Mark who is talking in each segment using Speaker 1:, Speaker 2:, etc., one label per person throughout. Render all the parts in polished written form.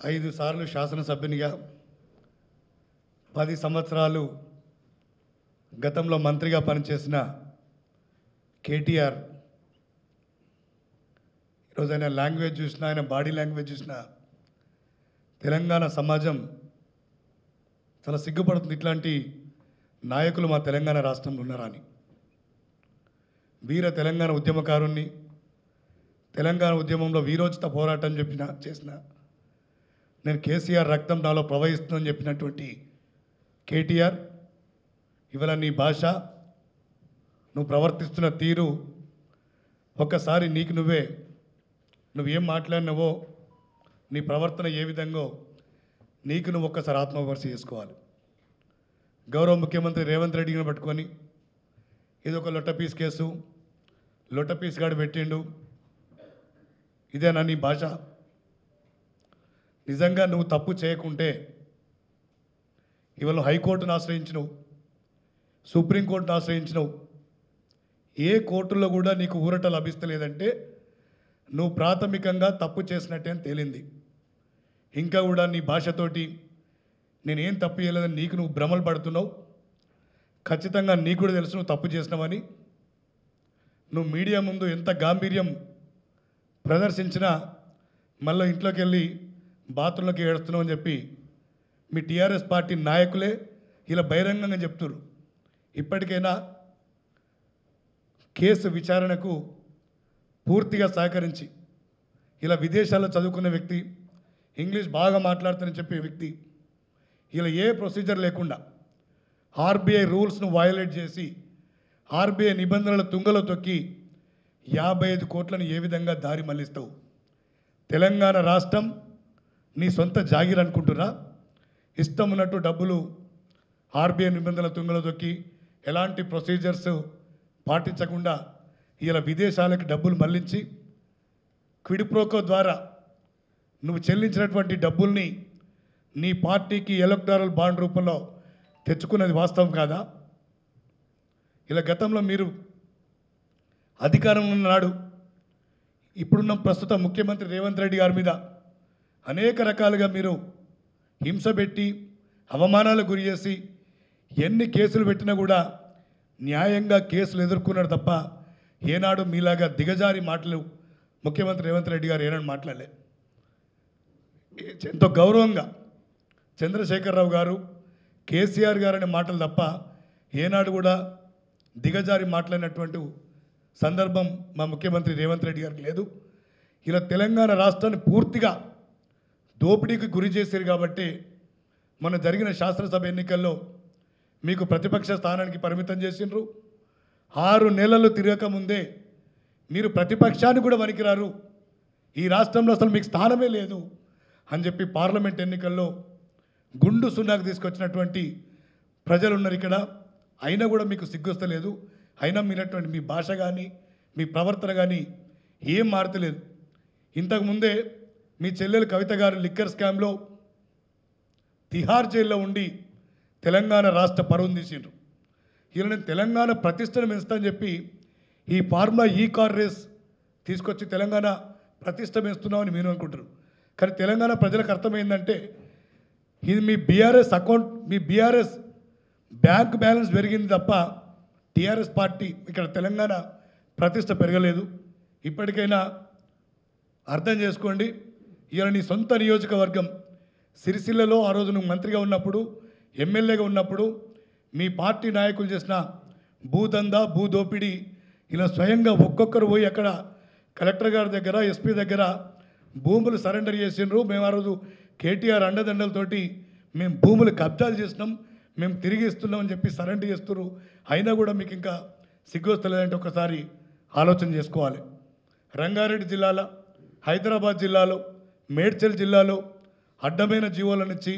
Speaker 1: 5 సార్లు శాసనసభ్యునిగా 10 సంవత్సరాలు గతంలో మంత్రిగా పనిచేసిన కేటీఆర్ ఈరోజు ఆయన లాంగ్వేజ్ చూసినా, ఆయన బాడీ లాంగ్వేజ్ చూసినా తెలంగాణ సమాజం చాలా సిగ్గుపడుతుంది. ఇట్లాంటి నాయకులు మా తెలంగాణ రాష్ట్రంలో ఉన్నారా అని. వీర తెలంగాణ ఉద్యమకారుణ్ణి, తెలంగాణ ఉద్యమంలో వీరోచిత పోరాటం చేసిన నేను కేసీఆర్ రక్తం నాలో ప్రవహిస్తుందని చెప్పినటువంటి కేటీఆర్ ఇవాళ నీ భాష, నువ్వు ప్రవర్తిస్తున్న తీరు ఒక్కసారి నువ్వేం మాట్లాడినావో, నీ ప్రవర్తన ఏ విధంగా నువ్వు ఒక్కసారి ఆత్మవిమర్శ చేసుకోవాలి. గౌరవ ముఖ్యమంత్రి రేవంత్ రెడ్డిని పట్టుకొని ఇదొక లొట్టపీస్ కేసు, లొట్టపీస్ గాడు పెట్టిండు, ఇదేనా నీ భాష? నిజంగా నువ్వు తప్పు చేయకుంటే ఇవాళ హైకోర్టును ఆశ్రయించినవు, సుప్రీంకోర్టును ఆశ్రయించినవు, ఏ కోర్టులో కూడా నీకు ఊరట లభిస్తలేదంటే నువ్వు ప్రాథమికంగా తప్పు చేసినట్టే అని తేలింది. ఇంకా కూడా నీ భాషతోటి నేనేం తప్పు చేయలేదని నువ్వు భ్రమలు పడుతున్నావు. ఖచ్చితంగా నీకు కూడా తెలుసు నువ్వు తప్పు చేసినావని. నువ్వు మీడియా ముందు ఎంత గాంభీర్యం ప్రదర్శించినా మళ్ళీ ఇంట్లోకి వెళ్ళి బాత్రూంలోకి ఏడుస్తున్నావు అని చెప్పి మీ టీఆర్ఎస్ పార్టీ నాయకులే ఇలా బహిరంగంగా చెప్తున్నారు. ఇప్పటికైనా కేసు విచారణకు పూర్తిగా సహకరించి, ఇలా విదేశాల్లో చదువుకున్న వ్యక్తి, ఇంగ్లీష్ బాగా మాట్లాడుతానని చెప్పే వ్యక్తి ఇలా ఏ ప్రొసీజర్ లేకుండా ఆర్బీఐ రూల్స్ను వయలేట్ చేసి ఆర్బీఐ నిబంధనల తుంగలో తొక్కి 55 కోట్లను ఏ విధంగా దారి మళ్లిస్తావు? తెలంగాణ రాష్ట్రం నీ సొంత జాగీర్ అనుకుంటున్నా? ఇష్టం ఉన్నట్టు డబ్బులు ఆర్బీఐ నిబంధనల తుంగలో తొక్కి ఎలాంటి ప్రొసీజర్స్ పాటించకుండా ఇలా విదేశాలకు డబ్బులు మళ్లించి క్విడ్ ప్రోకో ద్వారా నువ్వు చెల్లించినటువంటి డబ్బుల్ని నీ పార్టీకి ఎలక్టోరల్ బాండ్ రూపంలో తెచ్చుకున్నది వాస్తవం కాదా? ఇలా గతంలో మీరు అధికారంలో ఉన్నాడు, ఇప్పుడున్న ప్రస్తుత ముఖ్యమంత్రి రేవంత్ రెడ్డి గారి మీద అనేక రకాలుగా మీరు హింస పెట్టి అవమానాలకు గురి చేసి ఎన్ని కేసులు పెట్టినా కూడా న్యాయంగా కేసులు ఎదుర్కొన్నాడు తప్ప ఏనాడు మీలాగా దిగజారి మాటలు ముఖ్యమంత్రి రేవంత్ రెడ్డి గారు ఏనాడు మాట్లాడలే. ఎంతో గౌరవంగా చంద్రశేఖరరావు గారు, కేసీఆర్ గారు అనే మాటలు తప్ప ఏనాడు కూడా దిగజారి మాట్లాడినటువంటి సందర్భం మా ముఖ్యమంత్రి రేవంత్ రెడ్డి గారికి లేదు. ఇలా తెలంగాణ రాష్ట్రాన్ని పూర్తిగా దోపిడీకి గురి చేశారు కాబట్టి మన జరిగిన శాసనసభ ఎన్నికల్లో మీకు ప్రతిపక్ష స్థానానికి పరిమితం చేసిండ్రు. 6 నెలలు తిరగకముందే మీరు ప్రతిపక్షాన్ని కూడా వనికిరారు, ఈ రాష్ట్రంలో అసలు మీకు స్థానమే లేదు అని చెప్పి పార్లమెంట్ ఎన్నికల్లో గుండు సున్నాకు తీసుకొచ్చినటువంటి ప్రజలు ఉన్నారు ఇక్కడ. అయినా కూడా మీకు సిగ్గొస్తలేదు. అయినా మీరటువంటి మీ భాష కానీ మీ ప్రవర్తన కానీ ఏం మారతలేదు. ఇంతకుముందే మీ చెల్లెలు కవిత గారు లిక్కర్ స్కామ్లో తిహార్ జైల్లో ఉండి తెలంగాణ రాష్ట్ర పరువును తీసిండ్రు. ఇలా నేను తెలంగాణ ప్రతిష్టను పెంచుతానని చెప్పి ఈ ఫార్ములా కార్ రేస్ తీసుకొచ్చి తెలంగాణ ప్రతిష్ట పెంచుతున్నామని మీరు అనుకుంటారు. కానీ తెలంగాణ ప్రజలకు అర్థమైందంటే ఇది మీ బీఆర్ఎస్ అకౌంట్, మీ బీఆర్ఎస్ బ్యాంక్ బ్యాలెన్స్ పెరిగింది తప్ప టీఆర్ఎస్ పార్టీ ఇక్కడ తెలంగాణ ప్రతిష్ట పెరగలేదు. ఇప్పటికైనా అర్థం చేసుకోండి. ఇలా నీ సొంత నియోజకవర్గం సిరిసిల్లలో ఆ రోజు నువ్వు మంత్రిగా ఉన్నప్పుడు, ఎమ్మెల్యేగా ఉన్నప్పుడు మీ పార్టీ నాయకులు చేసిన భూదందా, భూదోపిడీ ఇలా స్వయంగా ఒక్కొక్కరు పోయి అక్కడ కలెక్టర్ గారి దగ్గర, ఎస్పీ దగ్గర భూములు సరెండర్ చేసిండ్రు. మేము ఆ రోజు కేటీఆర్ అండదండలతోటి మేము భూములు కబ్జాలు చేసినాం, మేము తిరిగి ఇస్తున్నాం అని చెప్పి సరెండర్ చేస్తున్నారు. అయినా కూడా మీకు ఇంకా సిగ్గొస్తలేదంటే ఒకసారి ఆలోచన చేసుకోవాలి. రంగారెడ్డి జిల్లాలో, హైదరాబాద్ జిల్లాలో, మేడ్చల్ జిల్లాలో అడ్డమైన జీవోలను ఇచ్చి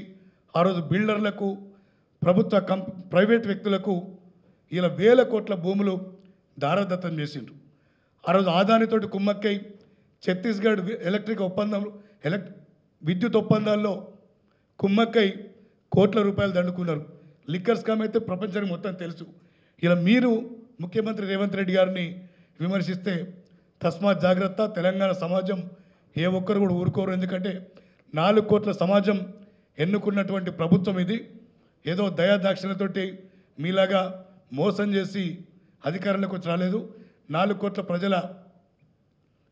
Speaker 1: ఆ రోజు బిల్డర్లకు, ప్రైవేట్ వ్యక్తులకు ఇలా వేల కోట్ల భూములు దారదత్తం చేసిండ్రు. ఆ రోజు ఆదానితోటి కుమ్మక్కై ఛత్తీస్గఢ్ విద్యుత్ ఒప్పందాల్లో కుమ్మక్కై కోట్ల రూపాయలు దండుకున్నారు. లిక్కర్ స్కామ్ అయితే ప్రపంచానికి మొత్తం తెలుసు. ఇలా మీరు ముఖ్యమంత్రి రేవంత్ రెడ్డి గారిని విమర్శిస్తే తస్మాత్ జాగ్రత్త. తెలంగాణ సమాజం ఏ ఒక్కరు కూడా ఊరుకోరు. ఎందుకంటే 4 కోట్ల సమాజం ఎన్నుకున్నటువంటి ప్రభుత్వం ఇది. ఏదో దయాదాక్షిణ్యతోటి మీలాగా మోసం చేసి అధికారంలోకి వచ్చి రాలేదు. 4 కోట్ల ప్రజల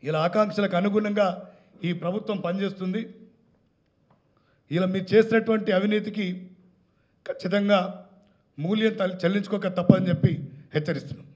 Speaker 1: ఇలా ఆకాంక్షలకు అనుగుణంగా ఈ ప్రభుత్వం పనిచేస్తుంది. ఇలా మీరు చేసినటువంటి అవినీతికి ఖచ్చితంగా మూల్యం చెల్లించుకోక తప్పని చెప్పి హెచ్చరిస్తున్నాం.